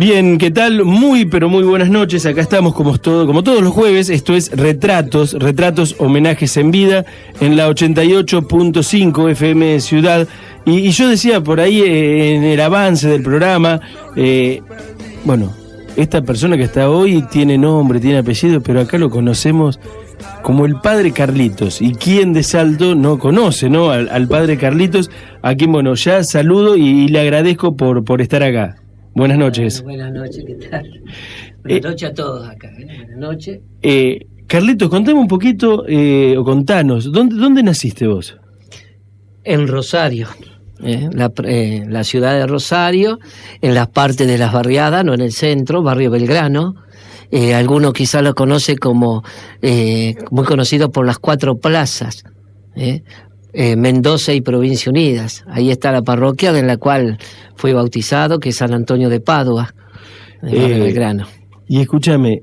Bien, ¿qué tal? Muy, pero muy buenas noches. Acá estamos como todos los jueves. Esto es Retratos, homenajes en vida, en la 88.5 FM Ciudad. Y yo decía por ahí en el avance del programa, bueno, esta persona que está hoy tiene nombre, tiene apellido, pero acá lo conocemos como el Padre Carlitos. ¿Y quién de Salto no conoce, no? Al Padre Carlitos, a quien, bueno, ya saludo y le agradezco por estar acá. Buenas noches. Buenas noches, ¿qué tal? Buenas noches a todos acá, Buenas noches. Carlitos, contame un poquito, o contanos, ¿dónde naciste vos? En Rosario, la ciudad de Rosario, en las partes de las barriadas, no en el centro, barrio Belgrano. Algunos quizás lo conoce como, muy conocido por las 4 plazas, Mendoza y Provincia Unidas. Ahí está la parroquia de la cual fui bautizado, que es San Antonio de Padua, de barrio Belgrano. Y escúchame,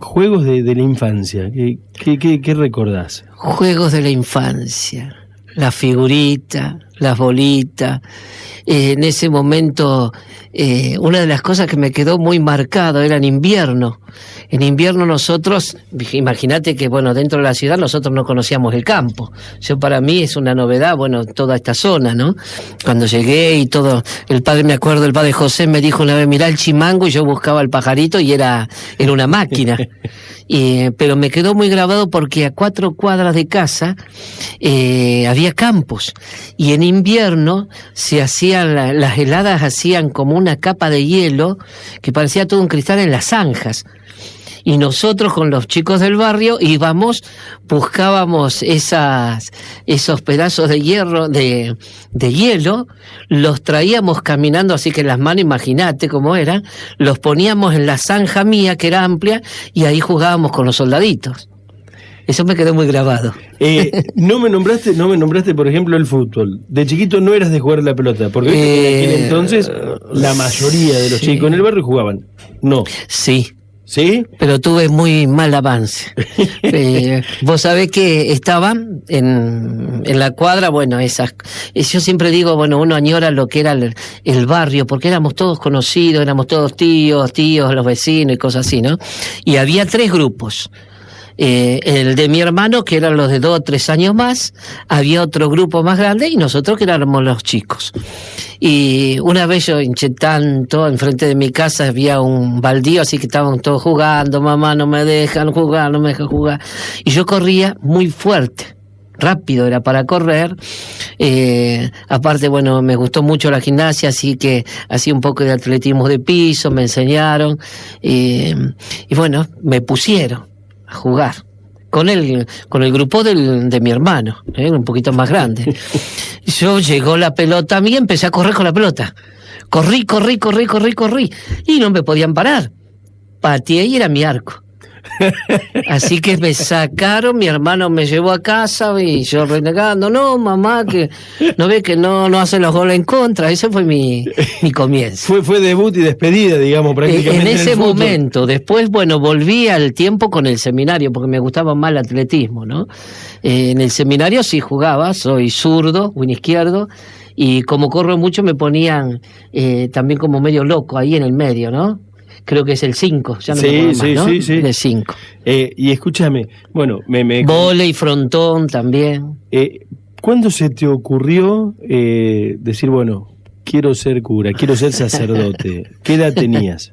juegos de la infancia, ¿qué recordás? Juegos de la infancia, la figurita, las bolitas. En ese momento, una de las cosas que me quedó muy marcado era en invierno. En invierno nosotros, imagínate que, bueno, dentro de la ciudad nosotros no conocíamos el campo. Para mí es una novedad, bueno, toda esta zona, ¿no? Cuando llegué y todo, el padre José me dijo una vez, mirá el chimango, y yo buscaba el pajarito y era una máquina. Pero me quedó muy grabado porque a 4 cuadras de casa había campos, y en invierno se hacían las heladas, hacían como una capa de hielo que parecía todo un cristal en las zanjas. Y nosotros con los chicos del barrio buscábamos esos pedazos de hierro, de hielo, los traíamos caminando así que en las manos, imagínate cómo era, los poníamos en la zanja mía que era amplia y ahí jugábamos con los soldaditos. Eso me quedó muy grabado. No me nombraste, por ejemplo, el fútbol. De chiquito no eras de jugar la pelota, porque en aquel entonces la mayoría de los chicos en el barrio jugaban. No. Sí. ¿Sí? Pero tuve muy mal avance. Vos sabés que estaban en la cuadra, bueno, yo siempre digo, bueno, uno añora lo que era el barrio, porque éramos todos conocidos, éramos todos tíos, los vecinos y cosas así, ¿no? Y había 3 grupos. El de mi hermano, que eran los de 2 o 3 años más, había otro grupo más grande y nosotros que éramos los chicos. Y una vez yo hinché tanto, enfrente de mi casa había un baldío, así que estaban todos jugando, mamá no me dejan jugar, y yo corría muy fuerte. Rápido era para correr, aparte, bueno, me gustó mucho la gimnasia, así que hacía un poco de atletismo de piso, me enseñaron, y bueno, me pusieron a jugar con el grupo de mi hermano, un poquito más grande. Yo llegó la pelota a mí y empecé a correr con la pelota. Corrí y no me podían parar. Pateé y era mi arco. Así que me sacaron, mi hermano me llevó a casa y yo renegando, no mamá, que no ve que no hace los goles en contra. Ese fue mi comienzo. Fue debut y despedida, digamos, prácticamente. En ese momento, después, bueno, volví al tiempo con el seminario, porque me gustaba más el atletismo, ¿no? En el seminario sí jugaba, soy zurdo, win izquierdo, y como corro mucho me ponían también como medio loco ahí en el medio, ¿no? Creo que es el 5, ya no me acuerdo más, ¿no? Sí. El 5. Y escúchame, bueno, vóley, frontón también. ¿Cuándo se te ocurrió decir, bueno, quiero ser cura, quiero ser sacerdote? ¿Qué edad tenías?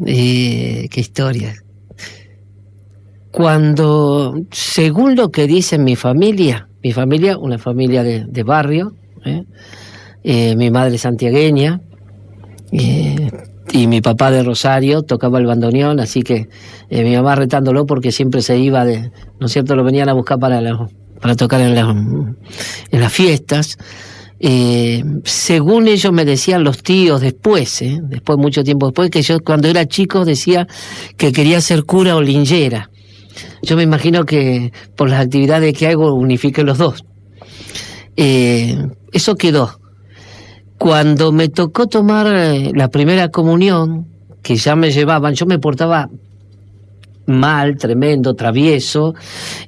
Qué historia. Cuando, según lo que dice mi familia, una familia de barrio, mi madre santiagueña, y mi papá de Rosario, tocaba el bandoneón, así que mi mamá retándolo porque siempre se iba ¿no es cierto?, lo venían a buscar para tocar en las fiestas. Según ellos me decían los tíos después, mucho tiempo después, que yo cuando era chico decía que quería ser cura o linchera. Yo me imagino que por las actividades que hago unifiqué los dos. Eso quedó. Cuando me tocó tomar la primera comunión, que ya me llevaban, yo me portaba mal, tremendo, travieso.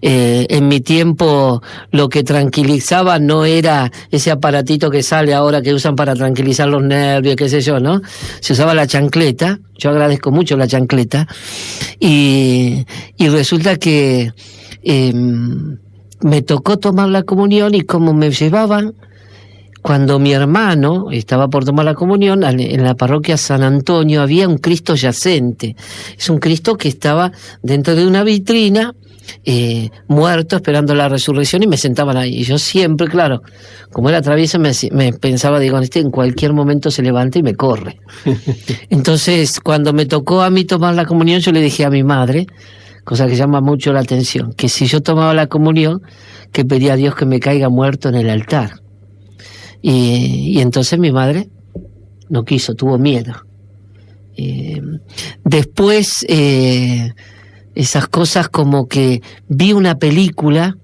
En mi tiempo lo que tranquilizaba no era ese aparatito que sale ahora que usan para tranquilizar los nervios, qué sé yo, ¿no? Se usaba la chancleta. Yo agradezco mucho la chancleta. Y resulta que me tocó tomar la comunión, y como me llevaban, cuando mi hermano estaba por tomar la comunión, en la parroquia San Antonio había un Cristo yacente. Es un Cristo que estaba dentro de una vitrina, muerto, esperando la resurrección, y me sentaban ahí. Y yo siempre, claro, como era travieso, me pensaba, digo, en cualquier momento se levanta y me corre. Entonces, cuando me tocó a mí tomar la comunión, yo le dije a mi madre, cosa que llama mucho la atención, que si yo tomaba la comunión, que pedía a Dios que me caiga muerto en el altar. Y entonces mi madre no quiso, tuvo miedo. Después, esas cosas como que vi una película,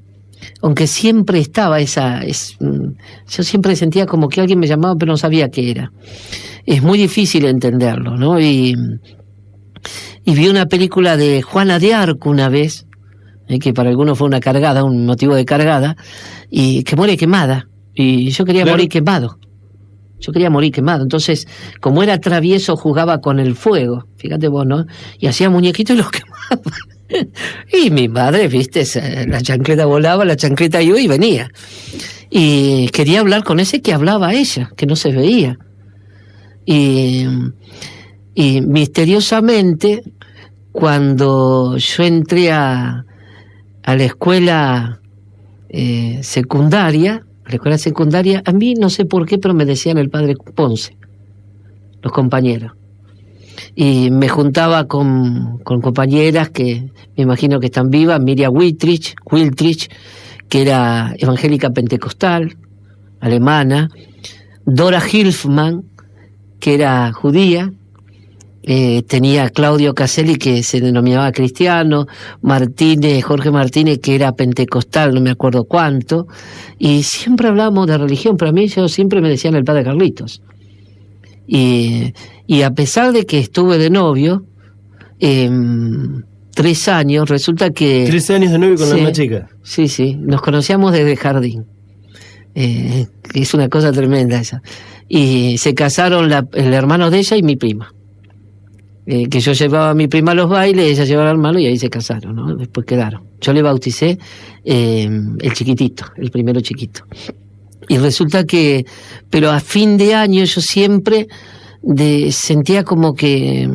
aunque siempre estaba yo siempre sentía como que alguien me llamaba, pero no sabía qué era. Es muy difícil entenderlo, ¿no? Y vi una película de Juana de Arco una vez, que para algunos fue una cargada, un motivo de cargada, y que muere quemada. Y yo quería morir quemado. Yo quería morir quemado. Entonces, como era travieso, jugaba con el fuego. Fíjate vos, ¿no? Y hacía muñequitos y los quemaba. Y mi madre, viste, la chancleta volaba, la chancleta iba y venía. Y quería hablar con ese que hablaba ella, que no se veía. Y misteriosamente, cuando yo entré a la escuela secundaria, a mí no sé por qué, pero me decían el padre Ponce, los compañeros. Y me juntaba con compañeras que me imagino que están vivas, Miriam Wiltrich, que era evangélica pentecostal, alemana, Dora Hilfman, que era judía, tenía Claudio Caselli, que se denominaba cristiano, Jorge Martínez, que era pentecostal, no me acuerdo cuánto, y siempre hablábamos de religión, pero a mí ellos siempre me decían el padre Carlitos. Y a pesar de que estuve de novio, 3 años, resulta que... 3 años de novio con la más chica. Sí, nos conocíamos desde el jardín. Es una cosa tremenda esa. Y se casaron el hermano de ella y mi prima. Que yo llevaba a mi prima a los bailes, ella llevaba al hermano y ahí se casaron, ¿no? Después quedaron. Yo le bauticé el chiquitito, el primero chiquito. Y resulta que, pero a fin de año yo siempre sentía como que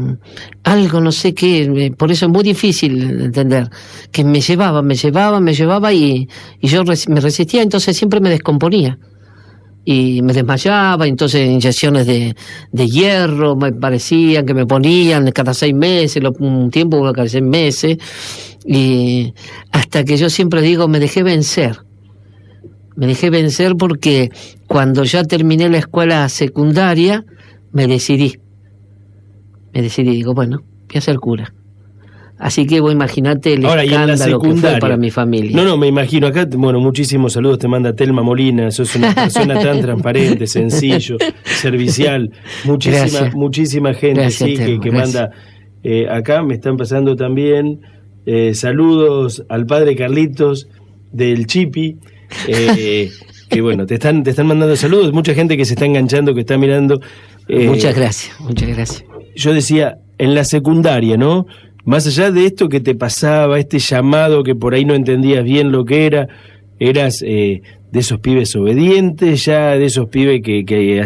algo, no sé qué, por eso es muy difícil de entender, que me llevaba y yo me resistía, entonces siempre me descomponía. Y me desmayaba, entonces inyecciones de hierro me parecían que me ponían cada 6 meses, un tiempo cada 6 meses, y hasta que yo siempre digo, me dejé vencer porque cuando ya terminé la escuela secundaria, me decidí, digo, bueno, voy a ser cura. Así que vos imaginate el escándalo que fue para mi familia. No, me imagino. Acá, bueno, muchísimos saludos te manda Telma Molina. Sos una persona tan transparente, sencillo, servicial. Muchísima gente. Gracias, sí, Telma, que manda. Acá me están pasando también saludos al padre Carlitos del Chipi. Que bueno, te están mandando saludos. Mucha gente que se está enganchando, que está mirando. Muchas gracias. Yo decía, en la secundaria, ¿no? Más allá de esto que te pasaba, este llamado que por ahí no entendías bien lo que era, eras de esos pibes obedientes, ya de esos pibes que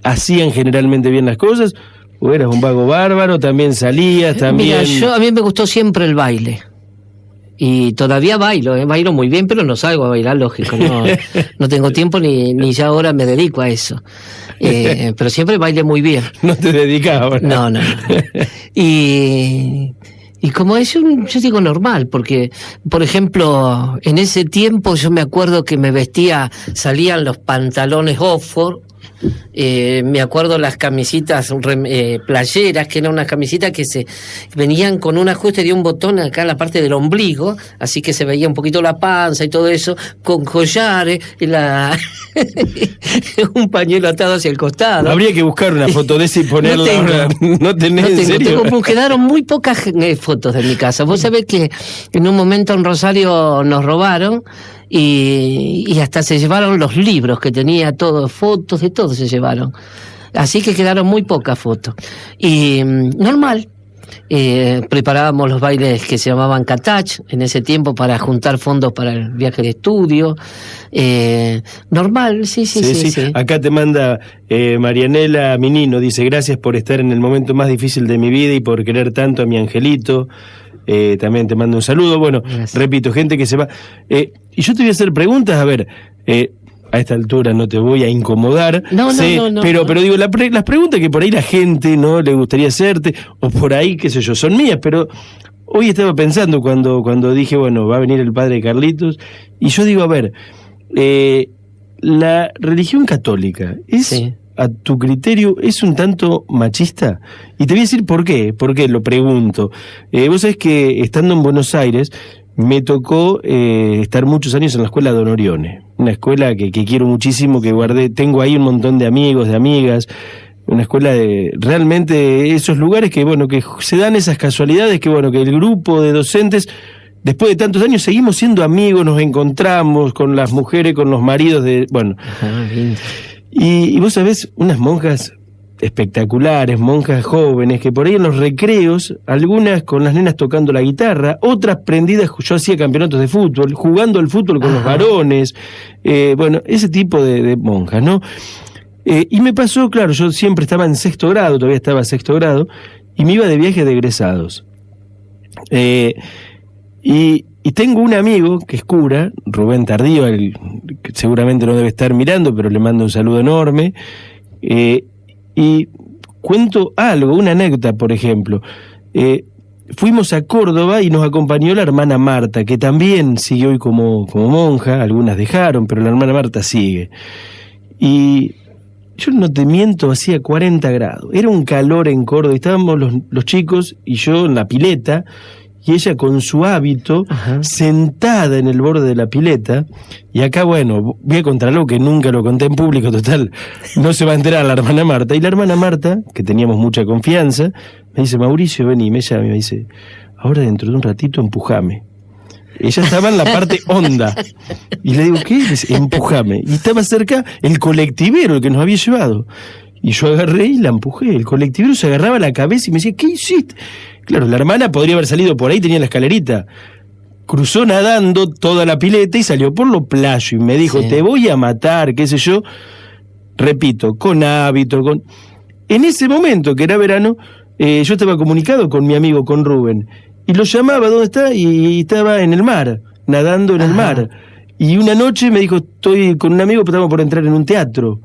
hacían generalmente bien las cosas, o eras un vago bárbaro, también salías, también... Mira, a mí me gustó siempre el baile. Y todavía bailo muy bien, pero no salgo a bailar, lógico, no tengo tiempo ni ya ahora me dedico a eso. Pero siempre bailé muy bien. No te dedicabas. No. Y como es yo digo normal, porque, por ejemplo, en ese tiempo yo me acuerdo que salían los pantalones Oxford, Me acuerdo las camisitas playeras, que eran unas camisitas que se venían con un ajuste de un botón acá en la parte del ombligo, así que se veía un poquito la panza y todo eso, con collares, un pañuelo atado hacia el costado. Habría que buscar una foto de esa y ponerla. No tenés, ¿en serio? Quedaron muy pocas fotos de mi casa. Vos sabés que en un momento en Rosario nos robaron y hasta se llevaron los libros que tenía, todos, fotos de todo se llevaron. Así que quedaron muy pocas fotos. Y normal, preparábamos los bailes que se llamaban Catach en ese tiempo para juntar fondos para el viaje de estudio. Normal, sí. Acá te manda Marianela Minino, dice: gracias por estar en el momento más difícil de mi vida y por querer tanto a mi angelito. También te mando un saludo. Bueno, gracias. Repito, gente que se va. Y yo te voy a hacer preguntas, a ver, a esta altura no te voy a incomodar. No. Pero digo, las preguntas que por ahí la gente no le gustaría hacerte, o por ahí, qué sé yo, son mías, pero hoy estaba pensando cuando dije, bueno, va a venir el padre de Carlitos, y yo digo, a ver, la religión católica es... Sí. A tu criterio, ¿es un tanto machista? Y te voy a decir por qué lo pregunto. Vos sabés que estando en Buenos Aires me tocó estar muchos años en la escuela Don Orione, una escuela que quiero muchísimo, que guardé, tengo ahí un montón de amigos, de amigas, una escuela de realmente esos lugares que, bueno, que se dan esas casualidades, que, bueno, que el grupo de docentes, después de tantos años, seguimos siendo amigos, nos encontramos con las mujeres, con los maridos de, bueno... Y vos sabés, unas monjas espectaculares, monjas jóvenes, que por ahí en los recreos, algunas con las nenas tocando la guitarra, otras prendidas, yo hacía campeonatos de fútbol, jugando al fútbol con los varones, bueno, ese tipo de monjas, ¿no? Y me pasó, claro, yo siempre estaba en sexto grado, todavía estaba en sexto grado, y me iba de viaje de egresados. Y tengo un amigo que es cura, Rubén Tardío, que seguramente no debe estar mirando, pero le mando un saludo enorme. Y cuento algo, una anécdota, por ejemplo. Fuimos a Córdoba y nos acompañó la hermana Marta, que también sigue hoy como monja, algunas dejaron, pero la hermana Marta sigue. Y yo no te miento, hacía 40 grados. Era un calor en Córdoba, y estábamos los chicos y yo en la pileta, y ella con su hábito, sentada en el borde de la pileta. Y acá, bueno, voy a contar algo que nunca lo conté en público, total, no se va a enterar la hermana Marta. Y la hermana Marta, que teníamos mucha confianza, me dice: Mauricio, vení, me llama y me dice: ahora dentro de un ratito empujame. Ella estaba en la parte honda. Y le digo: ¿qué? Dice: empujame. Y estaba cerca el colectivero, el que nos había llevado. Y yo agarré y la empujé. El colectivero se agarraba la cabeza y me decía: ¿qué hiciste? Claro, la hermana podría haber salido por ahí, tenía la escalerita. Cruzó nadando toda la pileta y salió por lo playo y me dijo: te voy a matar, qué sé yo. Repito, con hábito, con... En ese momento, que era verano, yo estaba comunicado con mi amigo, con Rubén, y lo llamaba: ¿dónde está? Y estaba en el mar, nadando en el mar. Y una noche me dijo: estoy con un amigo, pero estamos por entrar en un teatro.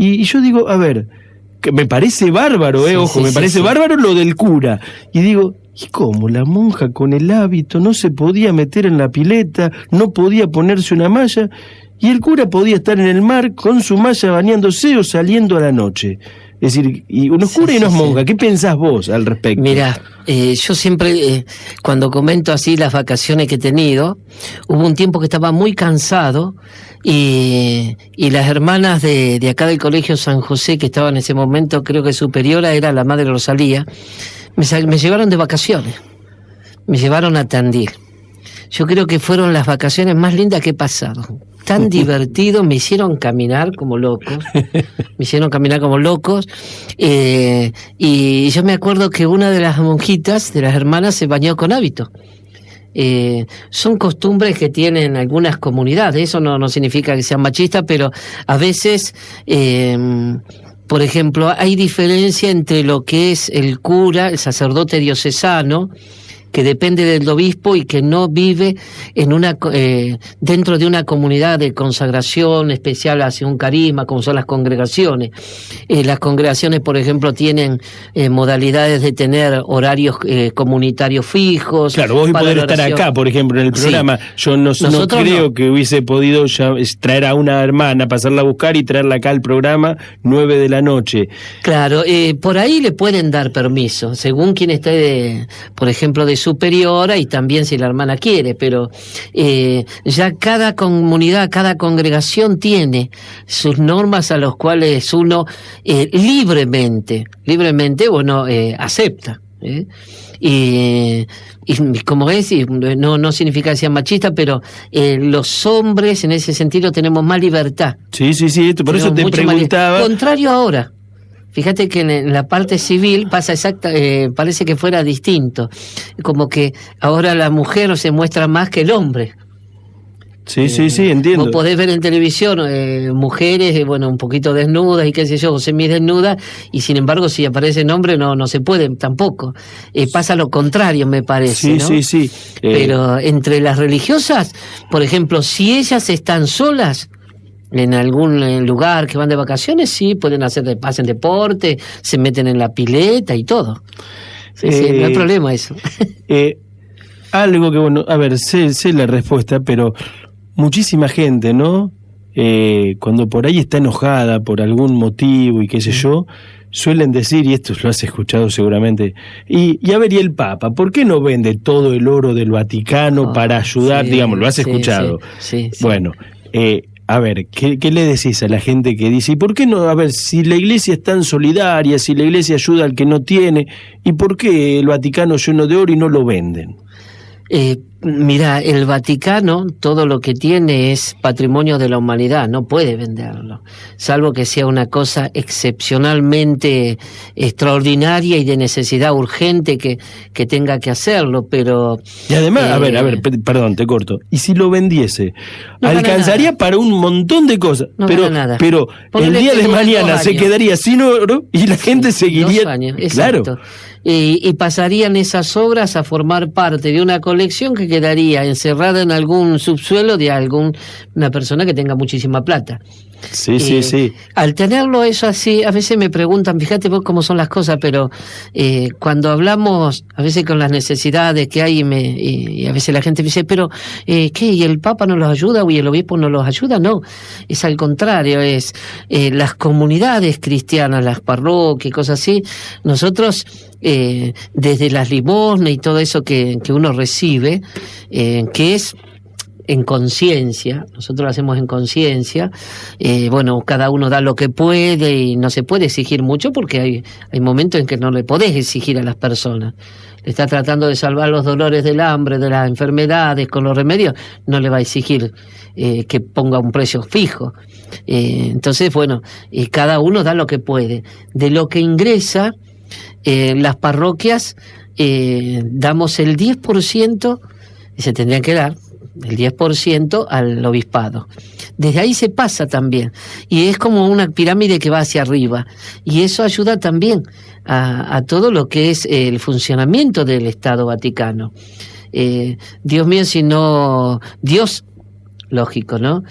Y yo digo, a ver, que me parece bárbaro, me parece bárbaro lo del cura. Y digo, ¿y cómo? La monja con el hábito no se podía meter en la pileta, no podía ponerse una malla, y el cura podía estar en el mar con su malla bañándose o saliendo a la noche. Es decir, y uno es cura y no es monja. ¿Qué pensás vos al respecto? Mirá, yo siempre, cuando comento así las vacaciones que he tenido, hubo un tiempo que estaba muy cansado y las hermanas de acá del Colegio San José, que estaban en ese momento, creo que superiora era la Madre Rosalía, me llevaron de vacaciones, me llevaron a Tandil. Yo creo que fueron las vacaciones más lindas que he pasado. Tan divertido, me hicieron caminar como locos. Y yo me acuerdo que una de las monjitas, de las hermanas, se bañó con hábito. Son costumbres que tienen algunas comunidades. Eso no significa que sean machistas, pero a veces... por ejemplo, hay diferencia entre lo que es el cura, el sacerdote diocesano, que depende del obispo y que no vive en dentro de una comunidad de consagración especial hacia un carisma, como son las congregaciones. Las congregaciones, por ejemplo, tienen modalidades de tener horarios comunitarios fijos. Claro, vos podés estar acá, por ejemplo, en el programa. Sí. Yo no creo que hubiese podido ya traer a una hermana, pasarla a buscar y traerla acá al programa 9 de la noche. Claro, por ahí le pueden dar permiso, según quien esté, por ejemplo, de superiora, y también si la hermana quiere, pero ya cada comunidad, cada congregación tiene sus normas a las cuales uno libremente, bueno, acepta. Y como es, no significa que sea machista, pero los hombres en ese sentido tenemos más libertad. Sí, por eso te preguntaba. Contrario ahora. Fíjate que en la parte civil pasa parece que fuera distinto, como que ahora la mujer se muestra más que el hombre. Sí, entiendo. Vos podés ver en televisión mujeres, bueno, un poquito desnudas y qué sé yo, semidesnudas, y sin embargo si aparecen hombres no se pueden tampoco. Pasa lo contrario, me parece, ¿no? Sí. Pero entre las religiosas, por ejemplo, si ellas están solas en algún lugar que van de vacaciones, sí, hacen deporte, se meten en la pileta y todo. Sí, no hay problema eso. Algo que, bueno, a ver, sé la respuesta, pero muchísima gente, ¿no? Cuando por ahí está enojada por algún motivo y qué sé yo, suelen decir, y esto lo has escuchado seguramente, y a ver, ¿y el Papa? ¿Por qué no vende todo el oro del Vaticano para ayudar? Sí, digamos, lo has escuchado. Sí. Bueno, a ver, ¿qué le decís a la gente que dice, ¿y por qué no? A ver, si la Iglesia es tan solidaria, si la Iglesia ayuda al que no tiene, ¿y por qué el Vaticano lleno de oro y no lo venden? Mira, el Vaticano todo lo que tiene es patrimonio de la humanidad, no puede venderlo, salvo que sea una cosa excepcionalmente extraordinaria y de necesidad urgente que tenga que hacerlo, pero... Y además, a ver, perdón, te corto, y si lo vendiese, no alcanzaría para un montón de cosas, pero el día de mañana se quedaría sin oro y la gente seguiría... 2 años, exacto. Claro. Y pasarían esas obras a formar parte de una colección que quedaría encerrada en algún subsuelo de una persona que tenga muchísima plata. Sí. Al tenerlo eso así, a veces me preguntan, fíjate vos cómo son las cosas, pero cuando hablamos, a veces con las necesidades que hay, y a veces la gente me dice, pero ¿qué? ¿Y el Papa no los ayuda? ¿Y el obispo no los ayuda? No, es al contrario, es las comunidades cristianas, las parroquias, cosas así, nosotros... desde las limosnas y todo eso que uno recibe, que es en conciencia, nosotros lo hacemos en conciencia, bueno, cada uno da lo que puede y no se puede exigir mucho porque hay momentos en que no le podés exigir a las personas. Le está tratando de salvar los dolores del hambre, de las enfermedades, con los remedios, no le va a exigir que ponga un precio fijo. Entonces, bueno, cada uno da lo que puede. De lo que ingresa, las parroquias damos el 10%, y se tendrían que dar el 10% al obispado. Desde ahí se pasa también, y es como una pirámide que va hacia arriba, y eso ayuda también a todo lo que es el funcionamiento del Estado Vaticano. Dios mío, si no... Dios... lógico, ¿no?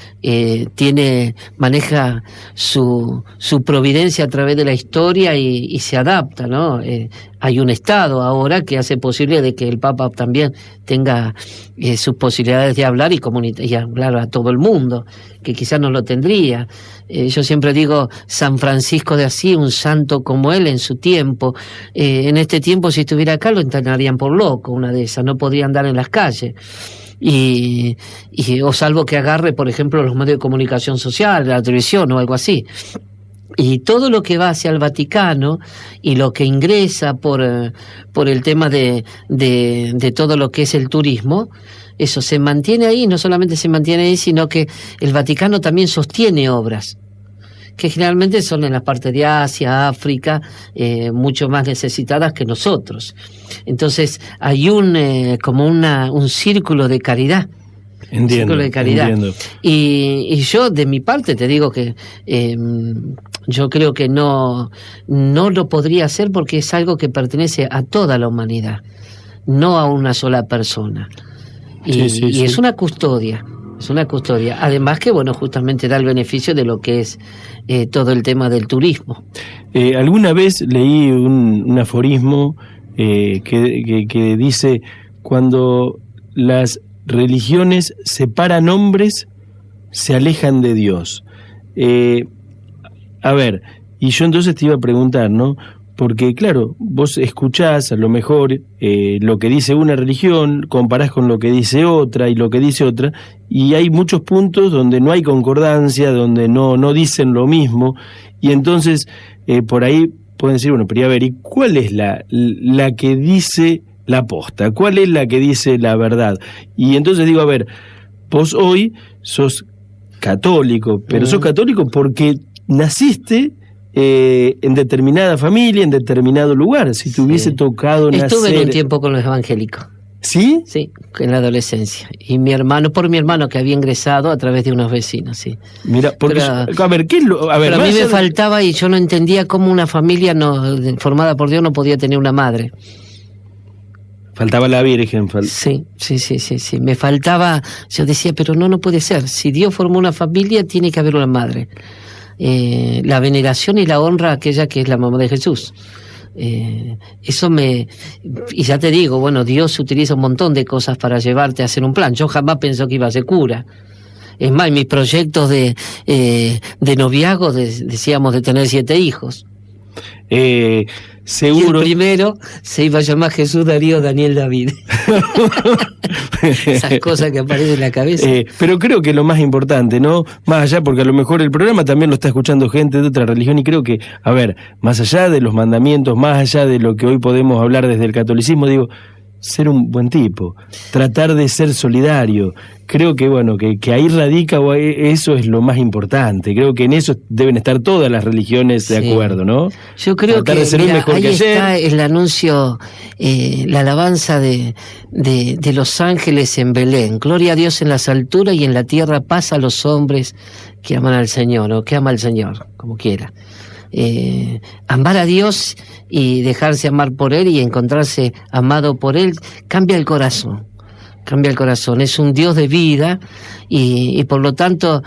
Maneja su providencia a través de la historia y se adapta, ¿no? Hay un Estado ahora que hace posible de que el Papa también tenga sus posibilidades de hablar y hablar a todo el mundo, que quizás no lo tendría. Yo siempre digo, San Francisco de Asís, un santo como él en su tiempo, en este tiempo si estuviera acá lo internarían por loco, una de esas, no podría andar en las calles. O salvo que agarre, por ejemplo, los medios de comunicación social, la televisión o algo así. Y todo lo que va hacia el Vaticano y lo que ingresa por el tema de todo lo que es el turismo, eso se mantiene ahí, no solamente se mantiene ahí, sino que el Vaticano también sostiene obras que generalmente son en la parte de Asia, África, mucho más necesitadas que nosotros. Entonces hay un círculo de caridad. Entiendo. Y yo de mi parte te digo que yo creo que no lo podría hacer porque es algo que pertenece a toda la humanidad. no a una sola persona. Y, sí. Es una custodia. Es una custodia. Además que, bueno, justamente da el beneficio de lo que es todo el tema del turismo. Alguna vez leí un aforismo que dice: cuando las religiones separan hombres, se alejan de Dios. A ver, y yo entonces te iba a preguntar, ¿no? Porque claro, vos escuchás a lo mejor lo que dice una religión, comparás con lo que dice otra y lo que dice otra, y hay muchos puntos donde no hay concordancia, donde no dicen lo mismo, y entonces por ahí pueden decir, bueno, pero a ver, ¿y cuál es la que dice la posta? ¿Cuál es la que dice la verdad? Y entonces digo, a ver, vos hoy sos católico, pero sos católico porque naciste en determinada familia, en determinado lugar. Si te hubiese tocado nacer... Estuve en un tiempo con los evangélicos. ¿Sí? Sí, en la adolescencia. Y por mi hermano que había ingresado a través de unos vecinos, sí. Mira, porque... Pero, a ver, ¿qué es lo...? A ver, pero a mí me faltaba, y yo no entendía cómo una familia formada por Dios no podía tener una madre. Faltaba la Virgen. Sí. Me faltaba... Yo decía, pero no puede ser. Si Dios formó una familia, tiene que haber una madre. La veneración y la honra a aquella que es la mamá de Jesús. Eso y ya te digo, bueno, Dios utiliza un montón de cosas para llevarte a hacer un plan. Yo jamás pensé que iba a ser cura. Es más, en mis proyectos de noviazgo decíamos de tener 7 hijos. Seguro. Y el primero se iba a llamar Jesús Darío Daniel David. Esas cosas que aparecen en la cabeza. Pero creo que lo más importante, ¿no? Más allá, porque a lo mejor el programa también lo está escuchando gente de otra religión, y creo que, a ver, más allá de los mandamientos, más allá de lo que hoy podemos hablar desde el catolicismo, digo, ser un buen tipo, tratar de ser solidario. Creo que, bueno, que ahí radica, eso es lo más importante. Creo que en eso deben estar todas las religiones de acuerdo, ¿no? Yo creo tratar que, de ser mira, mejor ahí que está ayer. El anuncio, la alabanza de los ángeles en Belén. Gloria a Dios en las alturas, y en la tierra paz a los hombres que aman al Señor, o que ama al Señor, como quiera. Amar a Dios y dejarse amar por Él y encontrarse amado por Él cambia el corazón. Es un Dios de vida, y por lo tanto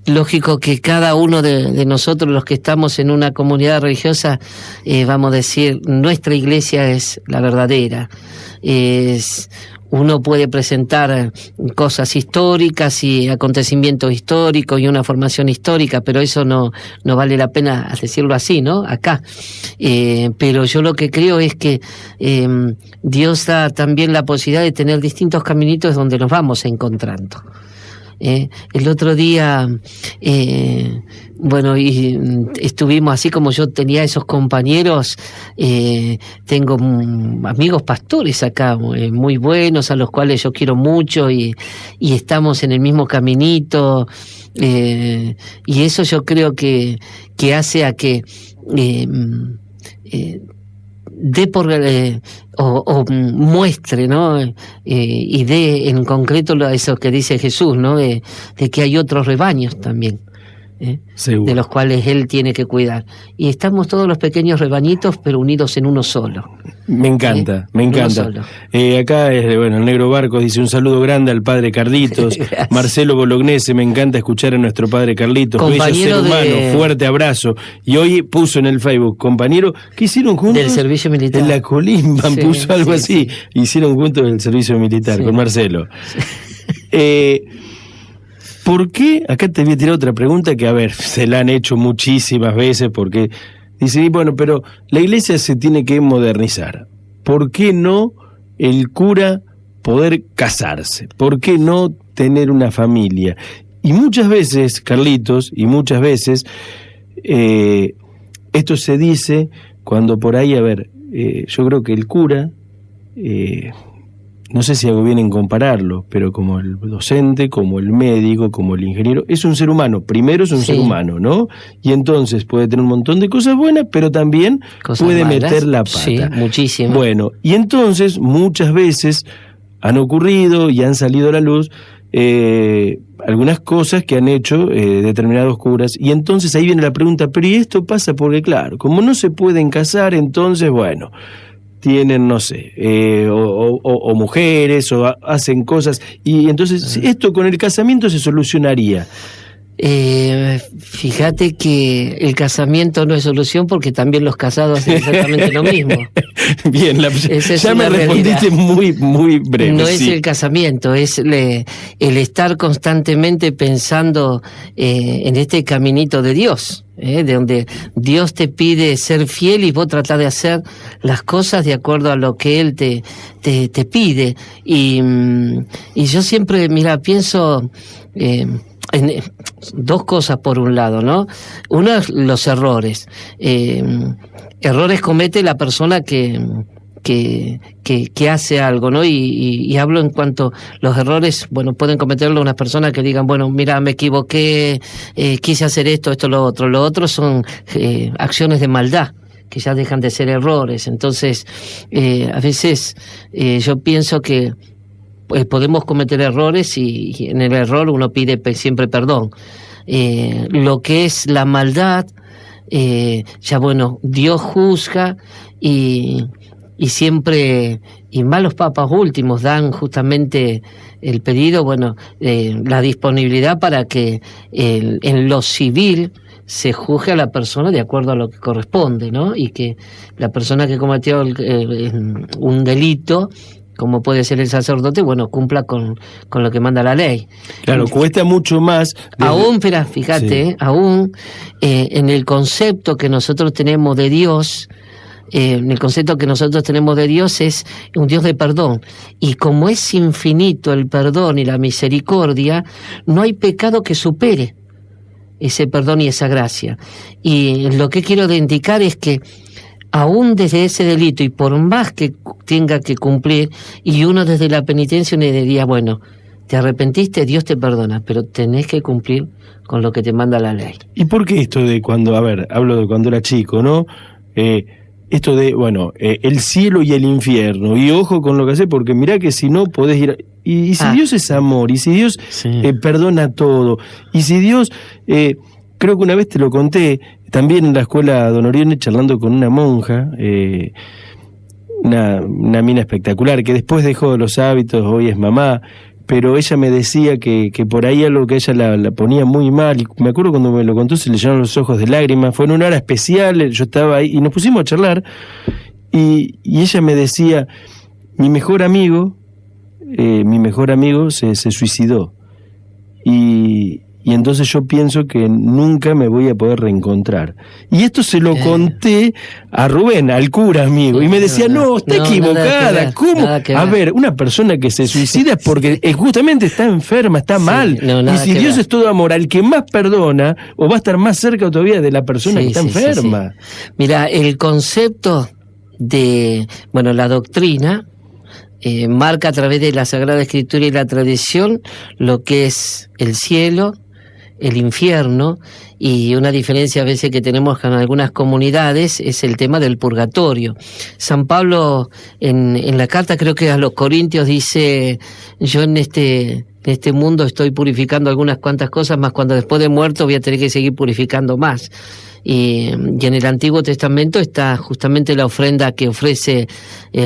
lógico que cada uno de nosotros, los que estamos en una comunidad religiosa, vamos a decir, nuestra iglesia es la verdadera. Uno puede presentar cosas históricas y acontecimientos históricos y una formación histórica, pero eso no vale la pena decirlo así, ¿no? Acá. Pero yo lo que creo es que Dios da también la posibilidad de tener distintos caminitos donde nos vamos encontrando. El otro día, bueno, y estuvimos así, como yo tenía esos compañeros, tengo amigos pastores acá, muy buenos, a los cuales yo quiero mucho, y estamos en el mismo caminito, y eso yo creo que hace a que dé por o muestre, ¿no? Y dé en concreto eso que dice Jesús, ¿no? De que hay otros rebaños también, de los cuales Él tiene que cuidar. Y estamos todos los pequeños rebañitos, pero unidos en uno solo. Me encanta, me encanta. Acá, bueno, el Negro Barcos dice: un saludo grande al padre Carlitos. Marcelo Bolognese: me encanta escuchar a nuestro padre Carlitos. Compañero bello ser humano, fuerte abrazo. Y hoy puso en el Facebook: compañero, ¿qué hicieron juntos? Del servicio militar. En la Colimban, puso algo así. Hicieron juntos el servicio militar con Marcelo. ¿Por qué? Acá te voy a tirar otra pregunta que, a ver, se la han hecho muchísimas veces, porque dicen, bueno, pero la iglesia se tiene que modernizar. ¿Por qué no el cura poder casarse? ¿Por qué no tener una familia? Y muchas veces, Carlitos, esto se dice cuando por ahí, a ver, yo creo que el cura... no sé si hago bien en compararlo, pero como el docente, como el médico, como el ingeniero, es un ser humano. Primero es un ser humano, ¿no? Y entonces puede tener un montón de cosas buenas, pero también puede meter la pata. Sí, muchísimo. Bueno, y entonces muchas veces han ocurrido y han salido a la luz algunas cosas que han hecho determinados curas, y entonces ahí viene la pregunta, pero ¿y esto pasa? Porque claro, como no se pueden casar, entonces bueno... tienen, no sé, o mujeres, o hacen cosas, y entonces esto con el casamiento se solucionaría. Fíjate que el casamiento no es solución porque también los casados hacen exactamente lo mismo. Bien, ya me respondiste muy breve. No es el casamiento, es el estar constantemente pensando en este caminito de Dios, de donde Dios te pide ser fiel y vos tratás de hacer las cosas de acuerdo a lo que Él te pide. Y yo siempre, mira, pienso... dos cosas por un lado, ¿no? Uno es los errores. Errores comete la persona que hace algo, ¿no? Y hablo en cuanto los errores, bueno, pueden cometerlo unas personas que digan, bueno, mira, me equivoqué, quise hacer esto, lo otro. Lo otro son acciones de maldad, que ya dejan de ser errores. Entonces, a veces yo pienso que podemos cometer errores y en el error uno pide siempre perdón. Lo que es la maldad, ya bueno, Dios juzga y siempre, y más los papas últimos dan justamente el pedido, bueno, la disponibilidad para que en lo civil se juzgue a la persona de acuerdo a lo que corresponde, ¿no? Y que la persona que cometió un delito, como puede ser el sacerdote, bueno, cumpla con lo que manda la ley. Claro, cuesta mucho más. Aún, pero fíjate, sí. Aún en el concepto que nosotros tenemos de Dios, es un Dios de perdón. Y como es infinito el perdón y la misericordia, no hay pecado que supere ese perdón y esa gracia. Y lo que quiero indicar es que aún desde ese delito, y por más que tenga que cumplir, y uno desde la penitencia uno diría, bueno, te arrepentiste, Dios te perdona, pero tenés que cumplir con lo que te manda la ley. ¿Y por qué esto de cuando, hablo de cuando era chico, ¿no? Esto de, bueno, el cielo y el infierno, y ojo con lo que hace, porque mirá que si no podés ir... Y si Dios es amor, y si Dios perdona todo, y si Dios... creo que una vez te lo conté, también en la escuela Don Orione, charlando con una monja, una mina espectacular, que después dejó los hábitos, hoy es mamá, pero ella me decía que por ahí algo que ella la ponía muy mal, y me acuerdo cuando me lo contó se le llenaron los ojos de lágrimas, fue en una hora especial, yo estaba ahí, y nos pusimos a charlar, y ella me decía, mi mejor amigo se suicidó, y entonces yo pienso que nunca me voy a poder reencontrar. Y esto se lo conté a Rubén, al cura amigo, y me decía, no, está equivocada, ¿cómo? A ver, una persona que se suicida es porque justamente está enferma, está mal, y si Dios es todo amor, al que más perdona, o va a estar más cerca todavía de la persona que está enferma. Mira, el concepto de, la doctrina, marca a través de la Sagrada Escritura y la tradición lo que es el cielo, el infierno, y una diferencia a veces que tenemos con algunas comunidades es el tema del purgatorio. San Pablo en la carta, creo que a los Corintios, dice, yo en este mundo estoy purificando algunas cuantas cosas, más cuando después de muerto voy a tener que seguir purificando más. Y en el Antiguo Testamento está justamente la ofrenda que ofrece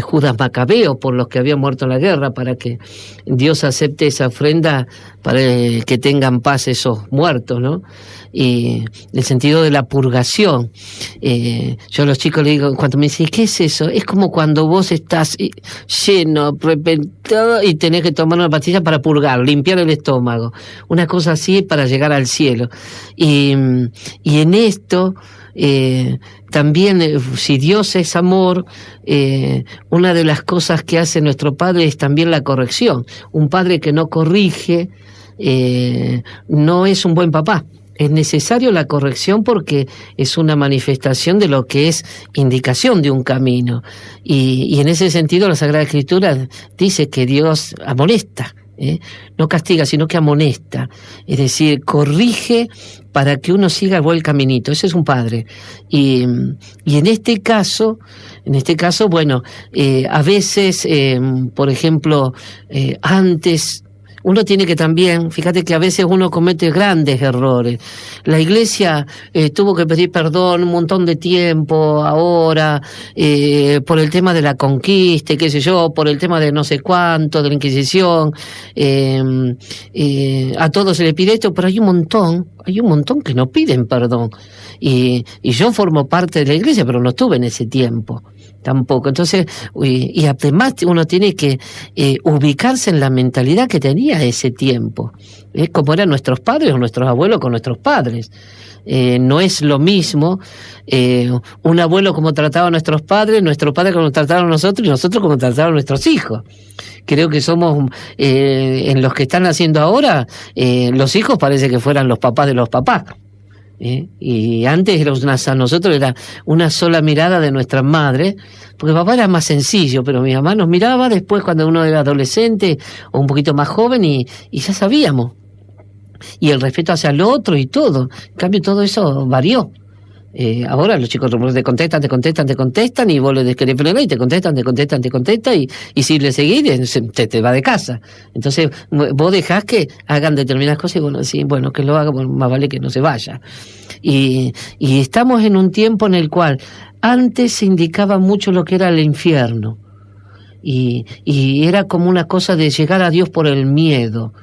Judas Macabeo por los que habían muerto en la guerra, para que Dios acepte esa ofrenda para que tengan paz esos muertos, ¿no? Y el sentido de la purgación. Yo a los chicos les digo, cuando me dicen, ¿qué es eso? Es como cuando vos estás lleno, reventado, y tenés que tomar una pastilla para purgar, limpiar el estómago. Una cosa así para llegar al cielo. Y en esto... también, si Dios es amor, una de las cosas que hace nuestro Padre es también la corrección. Un padre que no corrige no es un buen papá. Es necesario la corrección porque es una manifestación de lo que es indicación de un camino. Y en ese sentido la Sagrada Escritura dice que Dios amonesta. No castiga, sino que amonesta, es decir, corrige para que uno siga el buen caminito. Ese es un padre. Y en este caso, bueno, a veces, por ejemplo, antes uno tiene que también, fíjate que a veces uno comete grandes errores. La Iglesia tuvo que pedir perdón un montón de tiempo ahora, por el tema de la conquista, qué sé yo, por el tema de no sé cuánto, de la Inquisición, a todos se le pide esto, pero hay un montón que no piden perdón. Y yo formo parte de la Iglesia, pero no estuve en ese tiempo tampoco. Entonces, y además uno tiene que ubicarse en la mentalidad que tenía ese tiempo, como eran nuestros padres o nuestros abuelos con nuestros padres. No es lo mismo un abuelo como trataba a nuestros padres como trataban a nosotros y nosotros como trataban a nuestros hijos. Creo que somos, en los que están haciendo ahora, los hijos parece que fueran los papás de los papás. Y antes a nosotros era una sola mirada de nuestra madre, porque papá era más sencillo, pero mi mamá nos miraba después cuando uno era adolescente o un poquito más joven y ya sabíamos, y el respeto hacia el otro y todo. En cambio todo eso varió. Ahora los chicos te contestan y vos les querés frenar y te contestan y si le seguís te va de casa. Entonces vos dejás que hagan determinadas cosas y bueno, sí, bueno, que lo haga, bueno, más vale que no se vaya. Y estamos en un tiempo en el cual antes se indicaba mucho lo que era el infierno y era como una cosa de llegar a Dios por el miedo.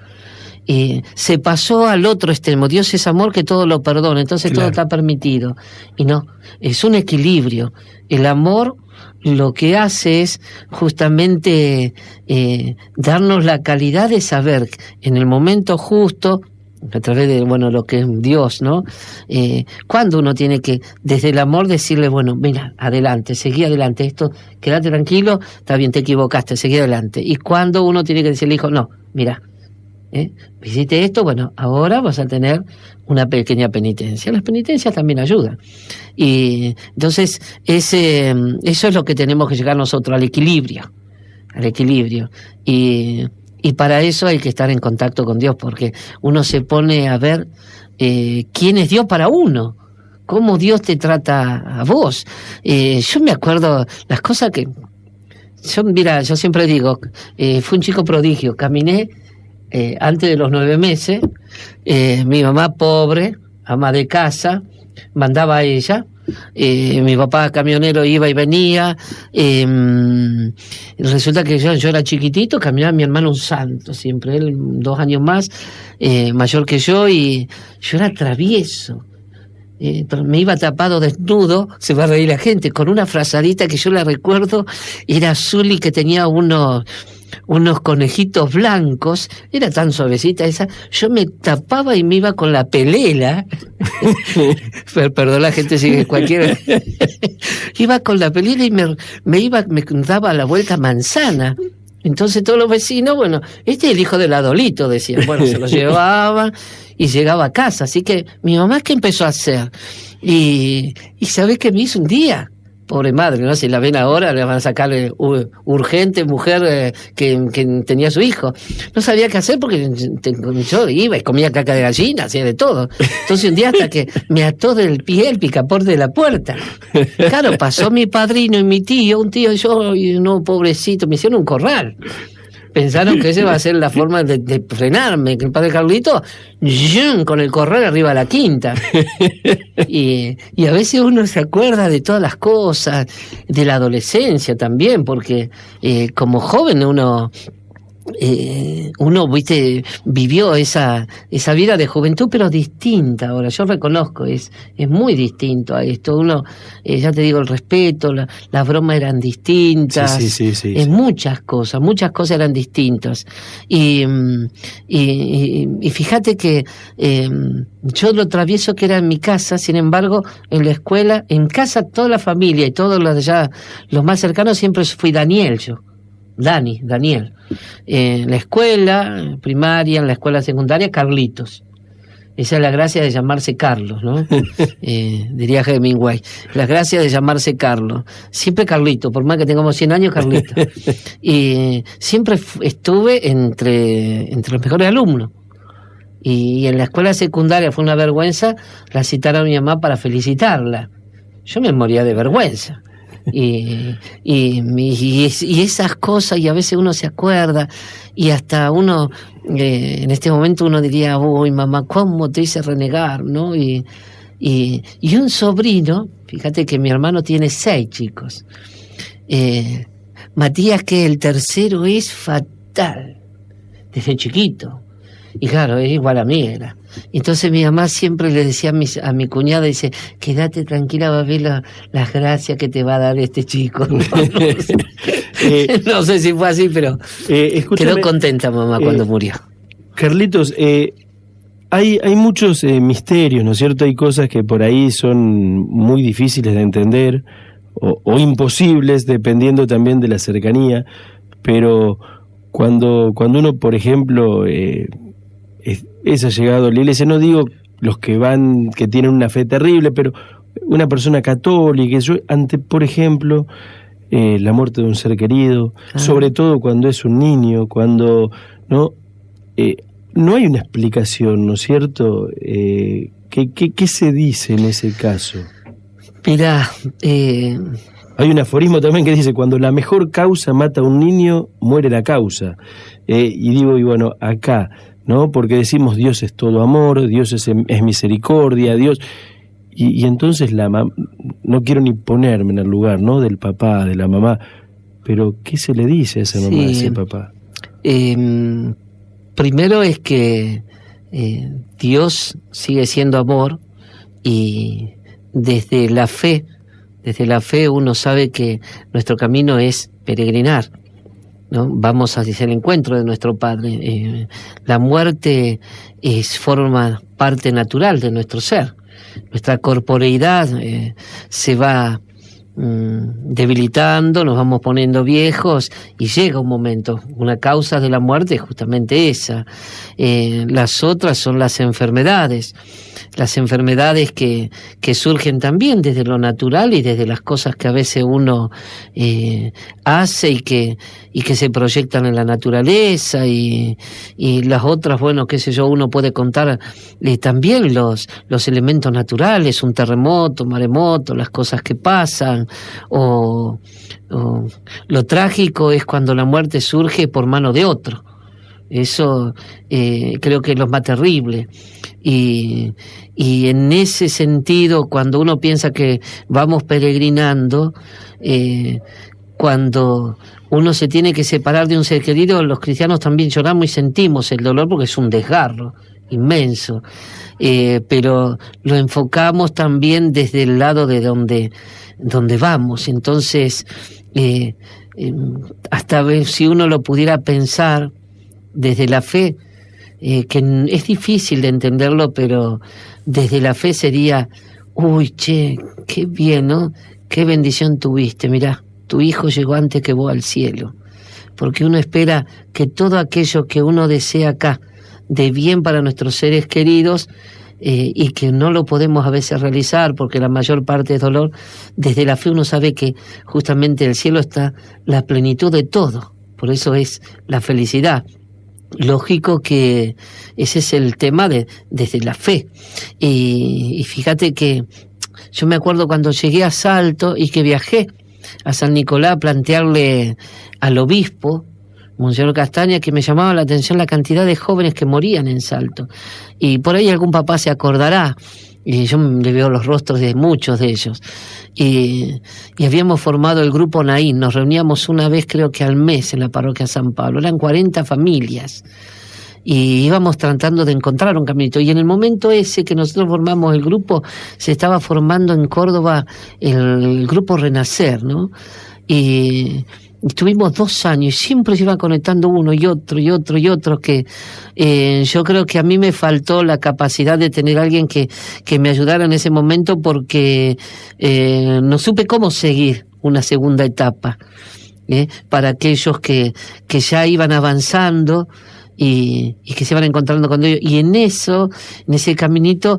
Se pasó al otro extremo. Dios es amor que todo lo perdona, entonces claro, todo está permitido. Y no, es un equilibrio. El amor lo que hace es justamente darnos la calidad de saber en el momento justo, a través de, bueno, lo que es Dios, ¿no? Cuando uno tiene que, desde el amor, decirle, bueno, mira, adelante, seguí adelante, esto, quédate tranquilo, está bien, te equivocaste, seguí adelante. Y cuando uno tiene que decirle, hijo, no, mira, hiciste esto, bueno, ahora vas a tener una pequeña penitencia. Las penitencias también ayudan. Y entonces eso es lo que tenemos que llegar nosotros, al equilibrio. Y para eso hay que estar en contacto con Dios, porque uno se pone a ver quién es Dios para uno, cómo Dios te trata a vos. Yo me acuerdo las cosas que... yo siempre digo, fui un chico prodigio, caminé antes de los 9 meses, mi mamá pobre, ama de casa, mandaba a ella, mi papá camionero iba y venía, resulta que yo era chiquitito, caminaba mi hermano un santo siempre, él 2 años más, mayor que yo, y yo era travieso. Pero me iba tapado desnudo, se va a reír la gente, con una frazadita que yo la recuerdo, era azul y que tenía unos conejitos blancos, era tan suavecita esa, yo me tapaba y me iba con la pelela, perdón, la gente sigue cualquiera, iba con la pelela y me daba la vuelta manzana. Entonces todos los vecinos, bueno, este es el hijo del Adolito, decían, bueno, se lo llevaba y llegaba a casa, así que mi mamá, ¿qué empezó a hacer? Y ¿sabés qué me hizo un día? Pobre madre, ¿no? Si la ven ahora, le van a sacar urgente, mujer que tenía su hijo. No sabía qué hacer porque yo iba y comía caca de gallina, hacía de todo. Entonces un día hasta que me ató del pie el picaporte de la puerta. Claro, pasó mi padrino y mi tío, un tío y yo, y no, pobrecito, me hicieron un corral. Pensaron que esa iba a ser la forma de frenarme, que el padre Carlito, con el corral arriba a la quinta. Y a veces uno se acuerda de todas las cosas, de la adolescencia también, porque como joven uno viste, vivió esa vida de juventud, pero distinta. Ahora yo reconozco, es muy distinto a esto. Uno, ya te digo, el respeto, las bromas eran distintas, sí. Muchas cosas eran distintas. Y fíjate que yo lo travieso que era en mi casa, sin embargo, en la escuela, en casa, toda la familia y todos los más cercanos, siempre fui Daniel yo. Daniel. En la escuela primaria, en la escuela secundaria, Carlitos. Esa es la gracia de llamarse Carlos, ¿no? Diría Hemingway. La gracia de llamarse Carlos. Siempre Carlito, por más que tengamos 100 años, Carlito. Y siempre estuve entre los mejores alumnos. Y en la escuela secundaria fue una vergüenza, la citaron a mi mamá para felicitarla. Yo me moría de vergüenza. y esas cosas, y a veces uno se acuerda, y hasta uno, en este momento uno diría, uy, mamá, ¿cómo te hice renegar? ¿No? Y un sobrino, fíjate que mi hermano tiene 6 chicos, Matías, que el tercero es fatal, desde chiquito, y claro, es igual a mí era. Entonces mi mamá siempre le decía a mi cuñada, dice, quédate tranquila, va a ver las gracias que te va a dar este chico. No sé si fue así, pero quedó contenta mamá cuando murió. Carlitos, hay muchos misterios, ¿no es cierto? Hay cosas que por ahí son muy difíciles de entender o imposibles, dependiendo también de la cercanía, pero cuando uno, por ejemplo, es allegado a la iglesia, no digo los que van, que tienen una fe terrible, pero una persona católica, ante, por ejemplo, la muerte de un ser querido, sobre todo cuando es un niño, cuando no hay una explicación, ¿no es cierto? ¿Qué se dice en ese caso? Mirá, hay un aforismo también que dice, cuando la mejor causa mata a un niño, muere la causa. Y bueno, acá, ¿no? Porque decimos Dios es todo amor, Dios es misericordia, Dios... Y entonces no quiero ni ponerme en el lugar, ¿no? Del papá, de la mamá, pero ¿qué se le dice a esa mamá, a ese papá? Primero es que Dios sigue siendo amor, y desde la fe uno sabe que nuestro camino es peregrinar, ¿no? Vamos hacia el encuentro de nuestro Padre. La muerte forma parte natural de nuestro ser. Nuestra corporeidad se va debilitando, nos vamos poniendo viejos, y llega un momento, una causa de la muerte es justamente esa. Las otras son las enfermedades que surgen también desde lo natural y desde las cosas que a veces uno hace y que se proyectan en la naturaleza, y las otras, bueno, qué sé yo, uno puede contar también los elementos naturales, un terremoto, maremoto, las cosas que pasan, o lo trágico es cuando la muerte surge por mano de otro. Eso creo que es lo más terrible. Y en ese sentido, cuando uno piensa que vamos peregrinando, cuando uno se tiene que separar de un ser querido, los cristianos también lloramos y sentimos el dolor, porque es un desgarro inmenso, pero lo enfocamos también desde el lado de donde vamos. Entonces, hasta ver si uno lo pudiera pensar desde la fe, que es difícil de entenderlo, pero desde la fe sería, uy, che, qué bien, ¿no? Qué bendición tuviste, mirá, tu hijo llegó antes que vos al cielo. Porque uno espera que todo aquello que uno desea acá, de bien para nuestros seres queridos, y que no lo podemos a veces realizar porque la mayor parte es dolor, desde la fe uno sabe que justamente en el cielo está la plenitud de todo, por eso es la felicidad. Lógico que ese es el tema desde la fe. Y fíjate que yo me acuerdo cuando llegué a Salto y que viajé a San Nicolás a plantearle al obispo, Monseñor Castaña, que me llamaba la atención la cantidad de jóvenes que morían en Salto. Y por ahí algún papá se acordará, y yo le veo los rostros de muchos de ellos. Y habíamos formado el grupo Naín, nos reuníamos una vez creo que al mes en la parroquia San Pablo, eran 40 familias, y íbamos tratando de encontrar un caminito, y en el momento ese que nosotros formamos el grupo, se estaba formando en Córdoba el grupo Renacer, ¿no? Y estuvimos 2 años y siempre se iba conectando uno y otro y otro y otro, que yo creo que a mí me faltó la capacidad de tener a alguien que me ayudara en ese momento, porque no supe cómo seguir una segunda etapa para aquellos que ya iban avanzando y que se iban encontrando con Dios. Y en ese caminito,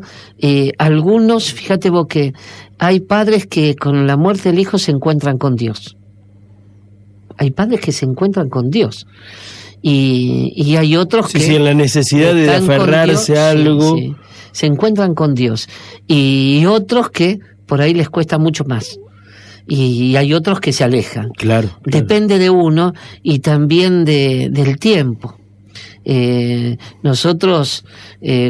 algunos, fíjate vos que hay padres que con la muerte del hijo se encuentran con Dios. Hay padres que se encuentran con Dios, y hay otros que... Sí, en la necesidad de aferrarse Dios, a algo. sí, se encuentran con Dios, y otros que por ahí les cuesta mucho más. y hay otros que se alejan. Claro. Depende de uno y también del tiempo. Nosotros,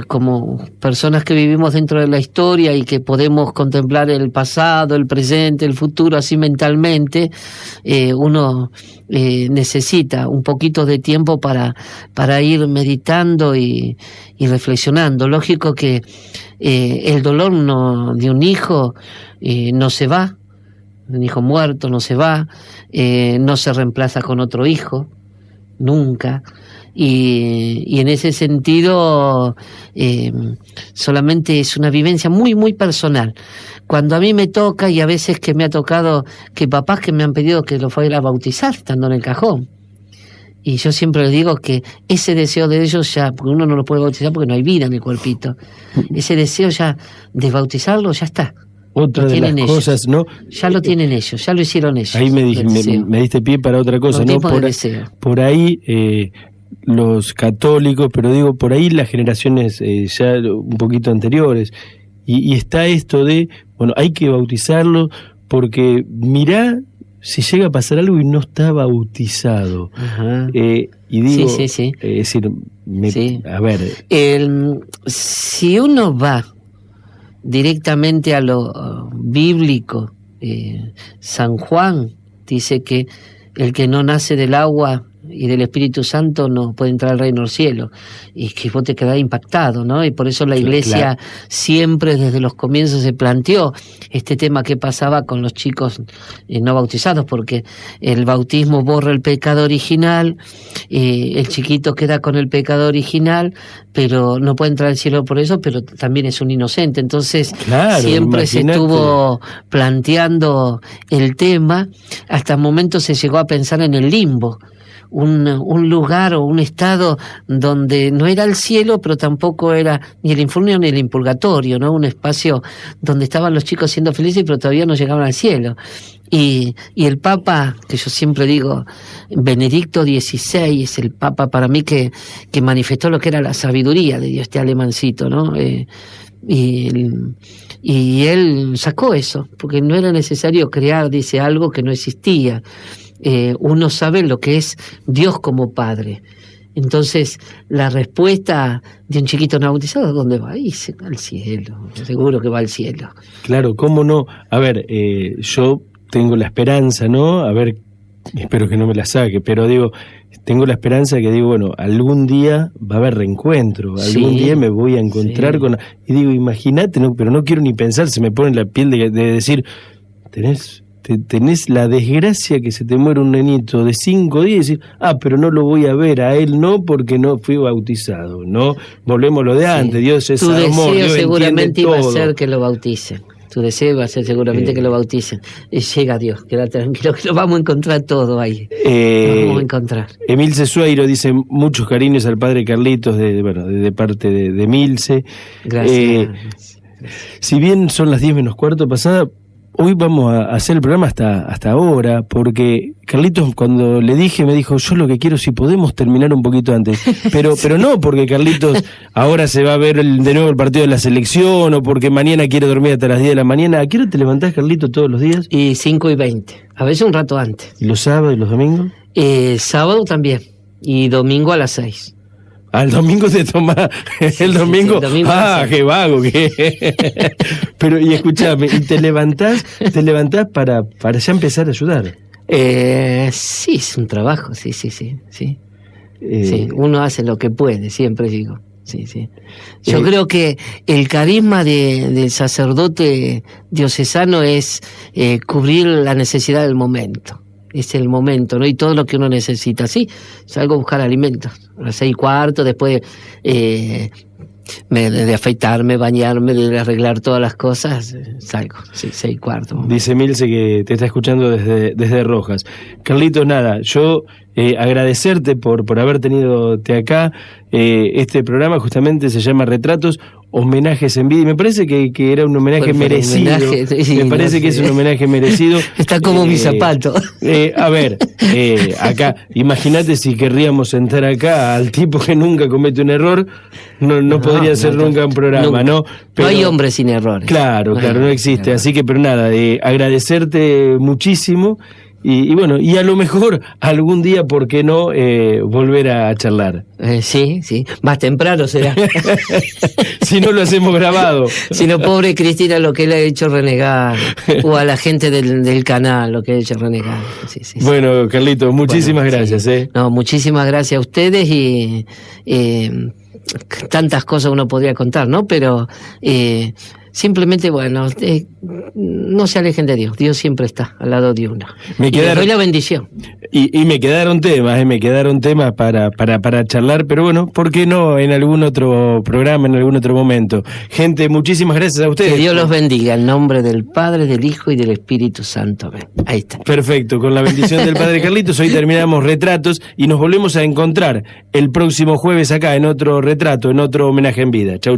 como personas que vivimos dentro de la historia y que podemos contemplar el pasado, el presente, el futuro así mentalmente, uno necesita un poquito de tiempo para ir meditando y reflexionando. Lógico que el dolor de un hijo no se va, un hijo muerto no se va, no se reemplaza con otro hijo, nunca. Y en ese sentido solamente es una vivencia muy muy personal. Cuando a mí me toca, y a veces que me ha tocado que papás que me han pedido que lo fuera a bautizar estando en el cajón, y yo siempre les digo que ese deseo de ellos ya, porque uno no lo puede bautizar porque no hay vida en el cuerpito, ese deseo ya de bautizarlo ya está. Otra de las cosas, ¿no? Ya lo tienen ellos, ya lo hicieron ellos. Ahí me diste pie para otra cosa, ¿no? Por ahí los católicos, pero digo, por ahí las generaciones ya un poquito anteriores, y está esto de, bueno, hay que bautizarlo porque mirá si llega a pasar algo y no está bautizado. Y digo, sí. Es decir, a ver... si uno va directamente a lo bíblico, San Juan dice que el que no nace del agua y del Espíritu Santo no puede entrar al reino del cielo, y que vos te quedás impactado, ¿no? Y por eso la Iglesia siempre desde los comienzos se planteó este tema que pasaba con los chicos no bautizados, porque el bautismo borra el pecado original, el chiquito queda con el pecado original, pero no puede entrar al cielo por eso, pero también es un inocente. Entonces siempre se estuvo planteando el tema, hasta el momento se llegó a pensar en el limbo, un lugar o un estado donde no era el cielo, pero tampoco era ni el infierno ni el purgatorio, ¿no? Un espacio donde estaban los chicos siendo felices, pero todavía no llegaban al cielo. Y el Papa, que yo siempre digo, Benedicto XVI, es el Papa para mí que manifestó lo que era la sabiduría de Dios, este alemancito, ¿no? Y él sacó eso, porque no era necesario crear, dice, algo que no existía. Uno sabe lo que es Dios como Padre. Entonces, la respuesta de un chiquito no bautizado, ¿dónde va? Al cielo, seguro que va al cielo. Claro, ¿cómo no? A ver, yo tengo la esperanza, ¿no? A ver, espero que no me la saque, pero digo, tengo la esperanza que digo, bueno, algún día va a haber reencuentro, algún día me voy a encontrar con... Y digo, imagínate, no, pero no quiero ni pensar, se me pone la piel de decir, tenés la desgracia que se te muere un nenito de 5 días y decir, pero no lo voy a ver a él, no, porque no fui bautizado, ¿no? Volvemos a lo de antes, Dios es amor, Dios entiende todo. Tu deseo seguramente iba a ser que lo bauticen. Tu deseo va a ser seguramente que lo bauticen. Y llega Dios, queda tranquilo, que lo vamos a encontrar todo ahí. Lo vamos a encontrar. Emilce Sueiro dice muchos cariños al padre Carlitos de parte de Emilce. Gracias. Si bien son las 10 menos cuarto pasada, hoy vamos a hacer el programa hasta ahora, porque Carlitos, cuando le dije, me dijo, yo lo que quiero, si podemos terminar un poquito antes. Pero no porque Carlitos ahora se va a ver de nuevo el partido de la selección, o porque mañana quiere dormir hasta las 10 de la mañana. ¿A qué hora te levantás, Carlitos, todos los días? Y 5:20, a veces un rato antes. ¿Y los sábados y los domingos? Sábado también, y domingo a las 6. El domingo te tomás, el domingo, qué vago, pero y escuchame, ¿y te levantás para ya empezar a ayudar? Sí, es un trabajo, sí. Sí, uno hace lo que puede, siempre digo, sí. Yo creo que el carisma del sacerdote diocesano es cubrir la necesidad del momento. Es el momento, ¿no? Y todo lo que uno necesita. Sí, salgo a buscar alimentos a las 6:15, después de afeitarme, bañarme, de arreglar todas las cosas, salgo, 6:15. Dice Milce que te está escuchando desde Rojas. Carlitos, nada, yo agradecerte por haber tenidote acá. Este programa justamente se llama Retratos, Homenajes en Vida, y me parece que era un homenaje merecido. Sí, me parece que es un homenaje merecido. Está como mi zapato. A ver, acá, imagínate si querríamos sentar acá al tipo que nunca comete un error, no podría ser nunca un programa, ¿no? Pero, no hay hombre sin errores. Claro, no existe. Así que, pero nada, agradecerte muchísimo. Y bueno, y a lo mejor algún día, ¿por qué no volver a charlar? Sí, más temprano será. Si no lo hacemos grabado. Si no, pobre Cristina, lo que le ha hecho renegar, o a la gente del canal, lo que ha hecho renegar. Sí. Bueno, Carlito, muchísimas gracias. No, muchísimas gracias a ustedes y tantas cosas uno podría contar, ¿no? Pero simplemente, bueno, no se alejen de Dios. Dios siempre está al lado de uno. Y les doy la bendición. Y me quedaron temas para charlar, pero bueno, ¿por qué no en algún otro programa, en algún otro momento? Gente, muchísimas gracias a ustedes. Que Dios los bendiga, en nombre del Padre, del Hijo y del Espíritu Santo. Ahí está. Perfecto, con la bendición del Padre Carlitos, hoy terminamos Retratos y nos volvemos a encontrar el próximo jueves acá en otro retrato, en otro homenaje en vida. Chau.